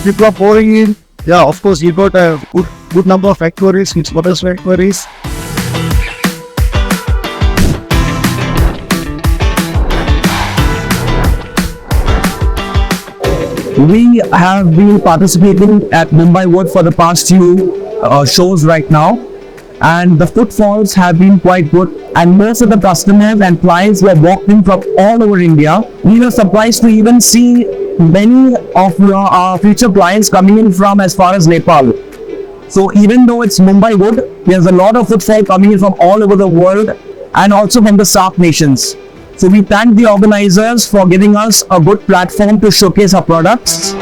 people are pouring in. Yeah, of course, you got a good number of factories, which what else factories. We have been participating at MUMBAIWOOD for the past few shows right now, and the footfalls have been quite good, and most of the customers and clients were walked in from all over India. We were surprised to even see many of our future clients coming in from as far as Nepal. So even though it's MUMBAIWOOD, there's a lot of footfall coming in from all over the world and also from the SAARC nations. So we thank the organizers for giving us a good platform to showcase our products.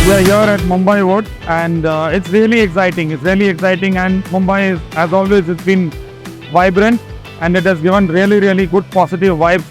We are here at MUMBAIWOOD, and it's really exciting. It's really exciting, and Mumbai is, as always, it's been vibrant, and it has given really good positive vibes